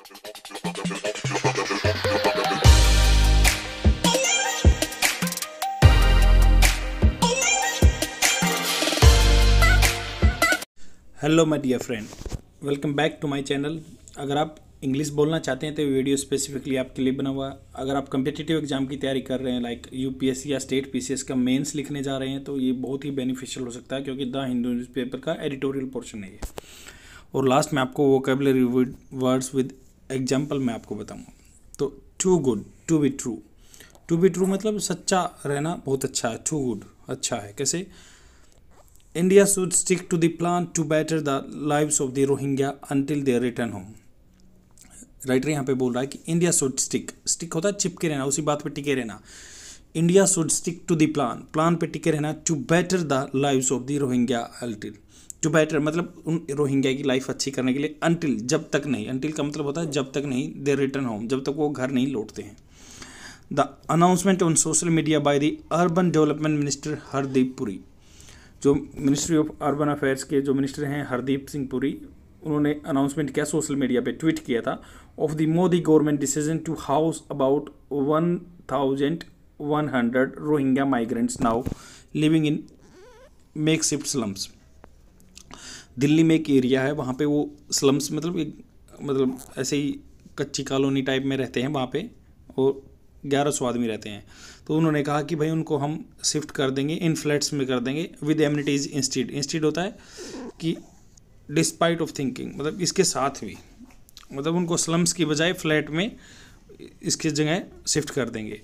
Hello my dear friend, welcome back to my channel. अगर आप English बोलना चाहते हैं तो वीडियो स्पेसिफिकली आपके लिए बना हुआ है। अगर आप कम्पिटिटिव एग्जाम की तैयारी कर रहे हैं, लाइक यूपीएससी या स्टेट पीसीएस का मेंस लिखने जा रहे हैं, तो ये बहुत ही बेनिफिशियल हो सकता है, क्योंकि द हिंदू न्यूज़पेपर का एडिटोरियल पोर्शन है ये। और लास्ट में आपको वोकेबलरी वर्ड्स विद एग्जाम्पल मैं आपको बताऊँगा। तो too good to be true, to be true मतलब सच्चा रहना बहुत अच्छा है। टू गुड अच्छा है। कैसे? India should stick to the plan to better the lives of the Rohingya until their return home। Writer यहाँ पे बोल रहा है कि इंडिया शुड स्टिक होता है चिपके रहना, उसी बात पे टिके रहना। India should stick to the plan पे टिके रहना to better the lives of the Rohingya अल्टिल। टू बेटर मतलब उन रोहिंग्या की लाइफ अच्छी करने के लिए, अनटिल जब तक नहीं, अनटिल का मतलब होता है जब तक नहीं, दे रिटर्न होम जब तक वो घर नहीं लौटते हैं। The announcement on social media by the urban development minister Hardeep Puri, जो मिनिस्ट्री ऑफ अर्बन अफेयर्स के जो मिनिस्टर हैं हरदीप सिंह पुरी, उन्होंने अनाउंसमेंट किया, सोशल मीडिया पे ट्वीट किया था, of the Modi government decision to house about 1100 Rohingya migrants now living in makeshift slums. Delhi में एक एरिया है, वहाँ पे वो स्लम्स मतलब ऐसे ही कच्ची कॉलोनी टाइप में रहते हैं वहाँ पे, और 1100 आदमी रहते हैं। तो उन्होंने कहा कि भाई उनको हम शिफ्ट कर देंगे, इन फ्लैट्स में कर देंगे विद एमिनिटीज इंस्टीड होता है कि डिस्पाइट ऑफ थिंकिंग, मतलब इसके साथ भी, मतलब उनको स्लम्स की बजाय फ्लैट में इसकी जगह शिफ्ट कर देंगे।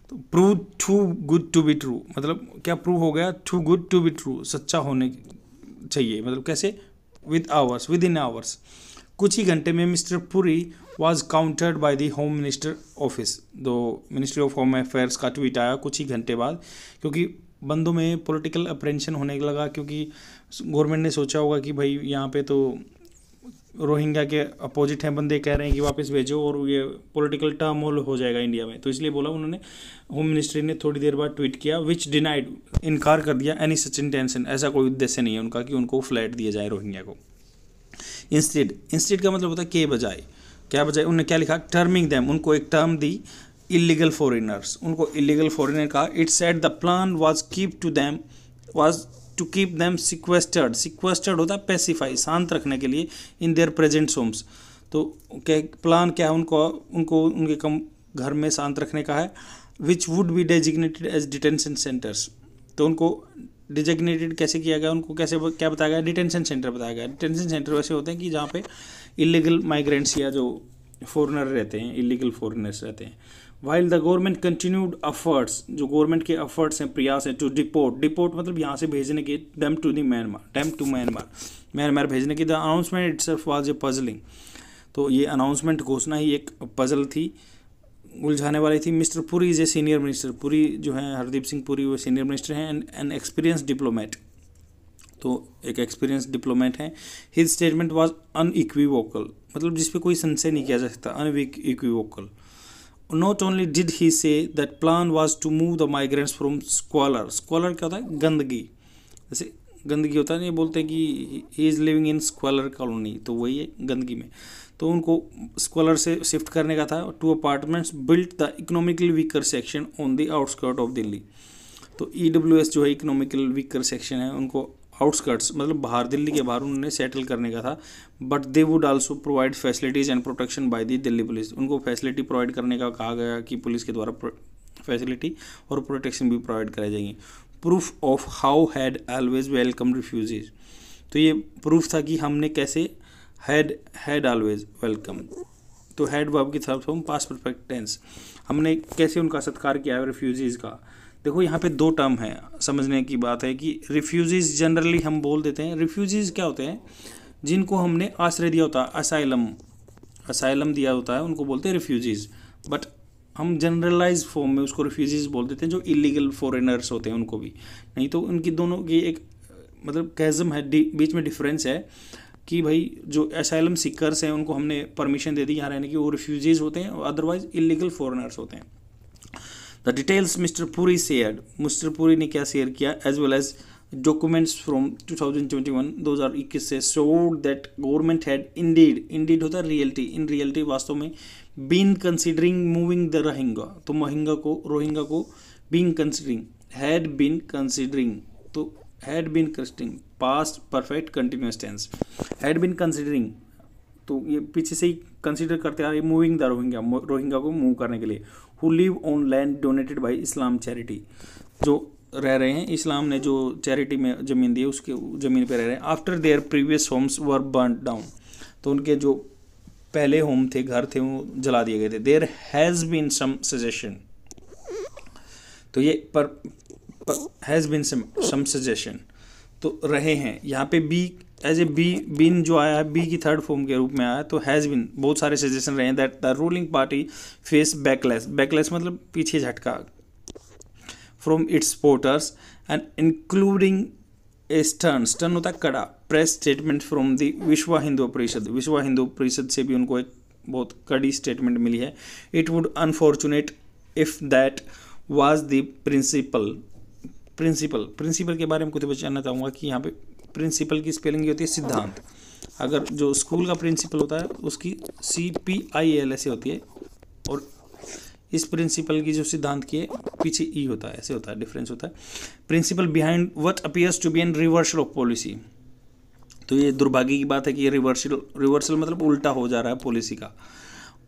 तो prove too good to be true, मतलब क्या प्रूव हो गया? Too good to be true, सच्चा होने चाहिए। मतलब कैसे? विद इन आवर्स, कुछ ही घंटे में mister Puri was countered by the home minister office. दो मिनिस्ट्री ऑफ होम अफेयर्स का ट्वीट आया कुछ ही घंटे बाद, क्योंकि बंदों में पॉलिटिकल अप्रेंशन होने लगा, क्योंकि गवर्नमेंट ने सोचा होगा कि भाई यहाँ पे तो रोहिंग्या के अपोजिट हैं, बंदे कह रहे हैं कि वापस भेजो, और ये पॉलिटिकल टर्मोल हो जाएगा इंडिया में। तो इसलिए बोला उन्होंने, होम मिनिस्ट्री ने थोड़ी देर बाद ट्वीट किया, विच डिनाइड, इनकार कर दिया, एनी सच इंटेंशन, ऐसा कोई उद्देश्य नहीं है उनका कि उनको फ्लैट दिया जाए रोहिंग्या को। इंस्टेड का मतलब होता है के बजाय, क्या बजाय, उन्होंने क्या लिखा? टर्मिंग देम, उनको एक टर्म दी, इलीगल फॉरेनर्स, उनको इलीगल फॉरेनर कहा। It said the plan was to keep them sequestered होता है पेसिफाई, शांत रखने के लिए, इन देयर प्रेजेंट होम्स। तो क्या प्लान क्या है? उनको उनके कम घर में शांत रखने का है, which would be designated as detention centres. तो उनको डिजिग्नेटेड कैसे किया गया? उनको कैसे क्या बताया गया? डिटेंशन सेंटर बताया गया। डिटेंशन सेंटर वैसे होते हैं कि जहाँ पे इलीगल माइग्रेंट्स या जो फॉरेनर रहते हैं, इलीगल फॉरेनर्स रहते हैं। While the government continued efforts, जो गवर्नमेंट के एफर्ट्स हैं, प्रयास हैं, टू डिपोर्ट मतलब यहाँ से भेजने के, डेम टू म्यांमार भेजने की। The announcement itself was a puzzling, तो ये अनाउंसमेंट घोषणा ही एक पजल थी, उलझाने वाली थी। Mister Puri is a senior minister, Puri जो है हरदीप सिंह पुरी, वो सीनियर मिनिस्टर हैं, एन एक्सपीरियंस डिप्लोमेट, तो एक एक्सपीरियंस डिप्लोमेट हैं। हिज स्टेटमेंट वाज अनइक्विवोकल, मतलब जिस पे कोई संशय नहीं किया जा सकता, unequivocal. Not only did he say that plan was to move the migrants from squalor, squalor क्या होता है? गंदगी, जैसे गंदगी होता है, ये बोलते हैं कि he is living in squalor colony, तो वही है गंदगी में। तो उनको स्क्वालर से शिफ्ट करने का था to apartments built the economically weaker section on the outskirt of Delhi. तो EWS जो है इकोनॉमिकल वीकर सेक्शन है, उनको आउटस्कर्ट्स मतलब बाहर, दिल्ली के बाहर उन्होंने सेटल करने का था। But they would also provide facilities and protection by the Delhi police, उनको फैसिलिटी प्रोवाइड करने का कहा गया कि पुलिस के द्वारा फैसिलिटी और प्रोटेक्शन भी प्रोवाइड कराई जाएंगी। Proof of how had always welcome refugees, तो ये प्रूफ था कि हमने कैसे हैड ऑलवेज वेलकम, तो हैड वर्ब की तरफ हम पास्ट परफेक्ट टेंस, हमने कैसे उनका सत्कार किया है रिफ्यूजीज़ का। देखो यहाँ पे दो टर्म है, समझने की बात है कि रिफ्यूजीज़ जनरली हम बोल देते हैं। रिफ्यूजीज़ क्या होते हैं? जिनको हमने आश्रय दिया होता है, असाइलम दिया होता है, उनको बोलते हैं रिफ्यूजीज़। बट हम जनरलाइज फॉर्म में उसको रिफ्यूजीज़ बोल देते हैं, जो इलीगल फॉरेनर्स होते हैं उनको भी। नहीं तो उनकी दोनों की एक मतलब कैज़म है, बीच में डिफरेंस है कि भाई जो असाइलम सीकर्स हैं उनको हमने परमिशन दे दी यहाँ रहने की, वो रिफ्यूजीज़ होते हैं, अदरवाइज इलीगल फॉरेनर्स होते हैं। The details mister Puri shared, mister Puri ने क्या शेयर किया, as well as documents from 2021 2021 से showed that government had indeed होता है रियलिटी, इन रियलिटी वास्तव में been considering moving the Rohingya को been considering, had been considering past perfect continuous tense, had been considering तो ये पीछे से ही कंसिडर करते आ रहे मूविंग द रोहिंगा को मूव करने के लिए, who live on land donated bye Islam charity, जो रह रहे हैं इस्लाम ने जो चैरिटी में ज़मीन दी है उसके ज़मीन पे रह रहे हैं। After their previous homes were burn down, तो उनके जो पहले होम थे, घर थे, वो जला दिए गए थे। There has been some suggestion, तो ये पर हैज़ बीन सम सजेशन तो रहे हैं यहाँ पे बी एज ए बीन जो आया है बी की थर्ड फॉर्म के रूप में आया है, तो हैज़ बीन बहुत सारे सजेशन रहे हैं that the ruling party face backlash मतलब पीछे झटका from its supporters and including A stern होता है कड़ा प्रेस स्टेटमेंट फ्रॉम द विश्व हिंदू परिषद से भी उनको एक बहुत कड़ी स्टेटमेंट मिली है। It would unfortunate if that was the principle के बारे में कुछ बताना चाहूँगा कि यहाँ पे प्रिंसिपल की स्पेलिंग ये होती है सिद्धांत, अगर जो स्कूल का प्रिंसिपल होता है उसकी CPIL ऐसे होती है, और इस प्रिंसिपल की जो सिद्धांत की है पीछे ई होता है, ऐसे होता है, डिफरेंस होता है। Principle behind what appears to be an reversal of policy, तो ये दुर्भाग्य की बात है कि ये रिवर्सल मतलब उल्टा हो जा रहा है पॉलिसी का।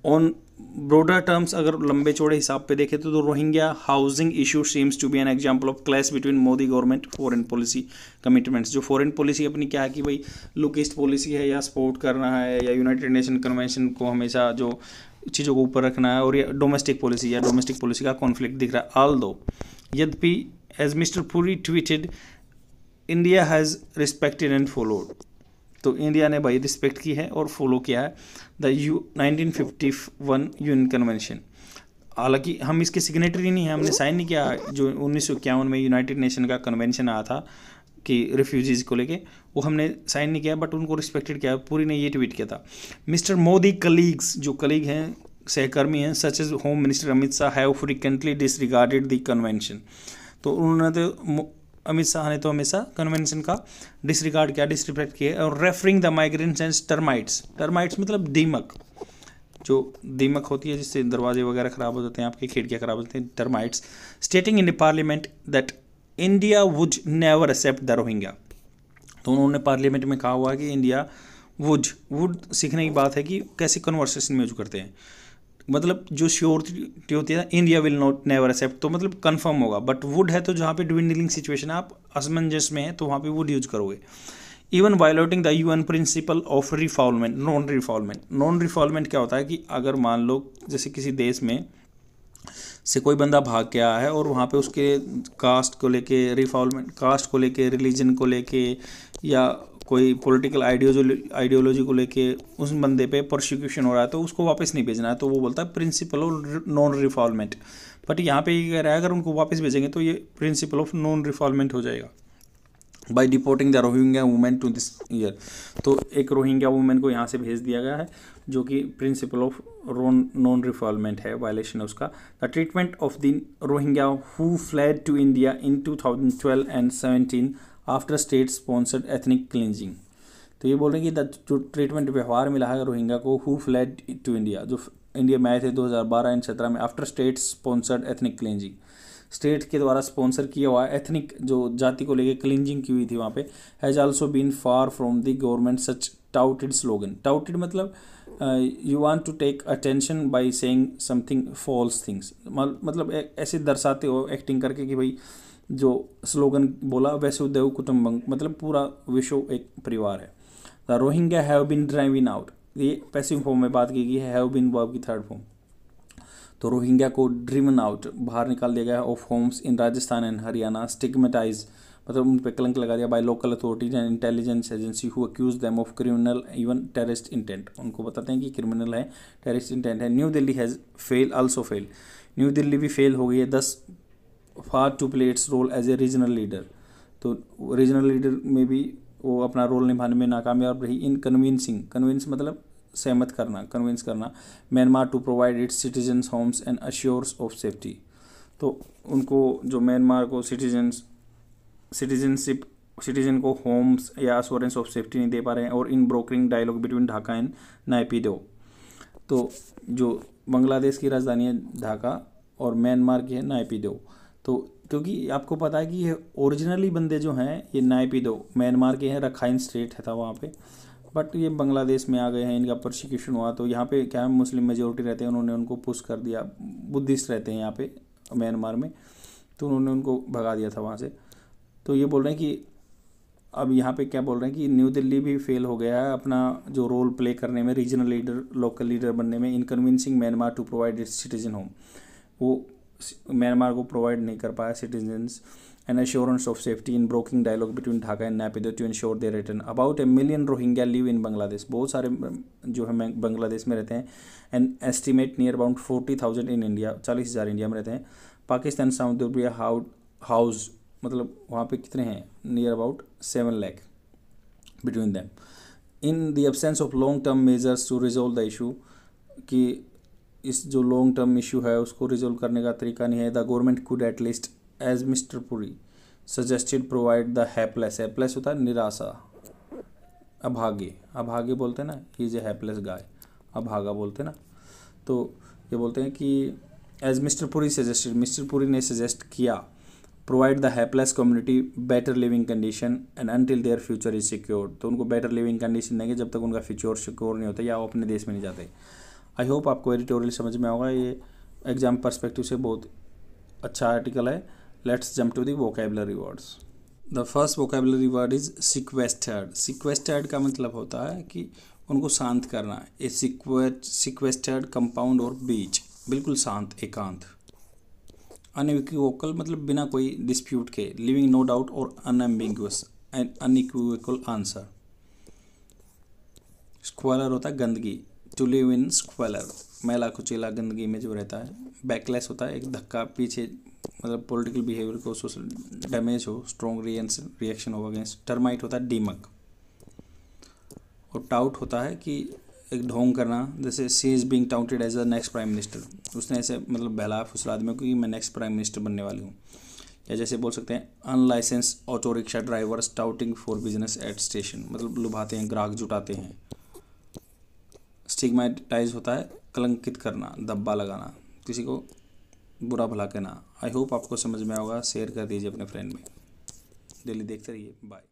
ऑन ब्रॉडर टर्म्स अगर लंबे चौड़े हिसाब पे देखें तो Rohingya housing issue seems to be an example of clash between Modi government foreign policy commitments, जो फॉरेन पॉलिसी अपनी क्या है कि भाई लुकिस्ट पॉलिसी है या सपोर्ट करना है या यूनाइटेड नेशन कन्वेंशन को हमेशा जो चीज़ों को ऊपर रखना है, और ये डोमेस्टिक पॉलिसी का कॉन्फ्लिक्ट दिख रहा है। ऑल्दो यद्यपि as mister Puri tweeted India has respected and followed, तो इंडिया ने भाई रिस्पेक्ट की है और फॉलो किया है द 1951 यूएन कन्वेंशन। हालांकि हम इसके सिग्नेटरी नहीं हैं, हमने साइन नहीं किया जो 1951 में यूनाइटेड नेशन का कन्वेंशन आया था कि रिफ्यूजीज़ को लेके, वो हमने साइन नहीं किया बट उनको रिस्पेक्टेड किया। पूरी ने ये ट्वीट किया था, मिस्टर मोदी कलीग्स, जो कलीग हैं सहकर्मी हैं such age home minister Amit Shah have frequently disregarded the convention, तो उन्होंने तो अमित शाह ने तो हमेशा कन्वेंशन का डिसरिगार्ड किया, डिसरिस्पेक्ट किया। और referring the migrants and termites मतलब दीमक, जो दीमक होती है जिससे दरवाजे वगैरह खराब हो जाते हैं, आपकी खिड़कियाँ खराब होती हैं, termites. Stating in the parliament that India would never accept the Rohingya, तो उन्होंने पार्लियामेंट में कहा हुआ कि इंडिया वुड सीखने की बात है कि कैसे कन्वर्सेशन में यूज करते हैं, मतलब जो श्योरिटी होती है ना, India will not never accept, तो मतलब कंफर्म होगा। बट वुड है तो जहाँ पे ड्विंडलिंग सिचुएशन आप असमंजस में है तो वहाँ पे वुड यूज करोगे। Even violating the UN principle of refoulement, non refoulement क्या होता है कि अगर मान लो जैसे किसी देश में से कोई बंदा भाग के आया है और वहाँ पे उसके कास्ट को लेके रिलीजन को लेके या कोई पॉलिटिकल आइडियोलॉजी को लेके उस बंदे पे प्रोसिक्यूशन हो रहा है, तो उसको वापस नहीं भेजना है, तो वो बोलता है प्रिंसिपल ऑफ नॉन रिफॉल्वमेंट। बट यहाँ पे ये कह रहा है अगर उनको वापस भेजेंगे तो ये प्रिंसिपल ऑफ नॉन रिफॉल्वमेंट हो जाएगा। By deporting the Rohingya women to this year, तो एक रोहिंग्या वुमेन को यहाँ से भेज दिया गया है जो कि प्रिंसिपल ऑफ नॉन रिफॉल्वमेंट है, वायलेशन है उसका। The treatment of the Rohingya who fled to India in 2012 and 17 after state sponsored ethnic cleansing, तो ये बोल रहे हैं कि जो ट्रीटमेंट व्यवहार मिला है रोहिंग्या को हु फ्लैड टू इंडिया, जो इंडिया में आए थे 2012 एंड 17 में, after state sponsored ethnic cleansing, state के द्वारा स्पॉन्सर किया हुआ एथनिक जो जाति को लेके क्लिनजिंग की हुई थी वहाँ पे, has also been far from the government such touted slogan, touted मतलब you want to take attention by saying something false things, मतलब ऐसे दर्शाते हो एक्टिंग करके कि भाई जो स्लोगन बोला वसुधैव कुटुंबकम, मतलब पूरा विश्व एक परिवार है। The Rohingya have been driven out, ये पैसिव फॉर्म में बात की गई है, हैव बीन वर्ब की थर्ड फॉर्म, तो रोहिंग्या को ड्रिवन आउट बाहर निकाल दिया गया है of homes in Rajasthan and Haryana, stigmatise मतलब उन पर कलंक लगा दिया by local authorities and intelligence agency who accuse them of criminal even terrorist intent, उनको बताते हैं कि क्रिमिनल है, टेररिस्ट इंटेंट है। New Delhi has fail, New Delhi भी फेल हो गई है, thus far to play its role as a regional leader, तो रीजनल लीडर में भी वो अपना रोल निभाने में नाकामयाब रही। इन कन्विंस मतलब सहमत करना, कन्विंस करना, Myanmar to provide its citizens homes and assures of safety, तो उनको जो म्यांमार को सिटीजनशिप सिटीजन को होम्स या अश्योरेंस ऑफ सेफ्टी नहीं दे पा रहे हैं, और in brokering dialogue between Dhaka and Naypyidaw. तो जो बांग्लादेश की राजधानी है ढाका और म्यांमार की है नायपीदो। तो क्योंकि आपको पता है कि ये ओरिजिनली बंदे जो हैं ये नायपीदो म्यांमार के हैं, रखाइन स्टेट है था वहाँ पे, बट ये बांग्लादेश में आ गए हैं, इनका प्रोसिक्यूशन हुआ। तो यहाँ पे क्या है, मुस्लिम मेजोरिटी रहते हैं, उन्होंने उनको पुश कर दिया। बुद्धिस्ट रहते हैं यहाँ पे म्यांमार में, तो उन्होंने उनको भगा दिया था वहाँ से। तो ये बोल रहे हैं कि अब यहाँ पे क्या बोल रहे हैं कि न्यू दिल्ली भी फेल हो गया है अपना जो रोल प्ले करने में, रीजनल लीडर, लोकल लीडर बनने में, in convincing Myanmar to provide its citizen home. वो म्यांमार को प्रोवाइड नहीं कर पाया citizens and assurance of safety in broking dialogue between Dhaka and Naypyidaw to ensure their return. About a million Rohingya live in Bangladesh. बहुत सारे जो है बांग्लादेश में रहते हैं। And estimate near about 40,000 in India, 40,000 India में रहते हैं। पाकिस्तान साउथ इंडिया हाउस, मतलब वहाँ पे कितने हैं, near about 7 lakh between them. In the absence of long term measures to resolve the issue, कि इस जो लॉन्ग टर्म इशू है उसको रिजोल्व करने का तरीका नहीं है। The government could at least as mister Puri suggested provide the hapless, hapless होता है निराशा, अभागे, अभागे बोलते हैं ना, ही इज ए हैपलेस गाय, अभागा बोलते हैं ना। तो ये बोलते हैं कि as mister Puri suggested, mister Puri ने सजेस्ट किया, provide the hapless community better living condition and until their future is secured. तो उनको बेटर लिविंग कंडीशन देंगे जब तक उनका फ्यूचर सिक्योर नहीं होता या वो अपने देश में नहीं जाते। आई होप आपको एडिटोरियल समझ में होगा, ये एग्जाम पर्सपेक्टिव से बहुत अच्छा आर्टिकल है। Let's jump to the vocabulary words. The first vocabulary word is sequestered. Sequestered का मतलब होता है कि उनको शांत करना। ए सिक्वेस्टर्ड कंपाउंड और बीच, बिल्कुल शांत, एकांत। अनइक्विवोकल मतलब बिना कोई डिस्प्यूट के, लिविंग नो डाउट और अनएम्बिगुअस एंड अनइक्विवोकल आंसर। स्क्वालर होता है गंदगी, टू लिव इन स्क्वालर, मैला कुचेला गंदगी में जो रहता है। बैकलेस होता है एक धक्का पीछे, मतलब पॉलिटिकल बिहेवियर को सोशल डैमेज हो, स्ट्रॉन्ग रिएक्शन हो अगेंस्ट। टर्माइट होता है दीमक। और टाउट होता है कि एक ढोंग करना, जैसे she is being touted as a next prime minister, उसने ऐसे मतलब बहला फुसला आदमी को कि मैं नेक्स्ट प्राइम मिनिस्टर बनने वाली हूँ। या जैसे बोल सकते हैं unlicensed auto rickshaw drivers touting for business at station, मतलब लुभाते हैं, ग्राहक जुटाते हैं। स्टिग्मेटाइज होता है कलंकित करना, धब्बा लगाना, किसी को बुरा भला कहना। आई होप आपको समझ में होगा। शेयर कर दीजिए अपने फ्रेंड में। डेली देखते रहिए। बाय।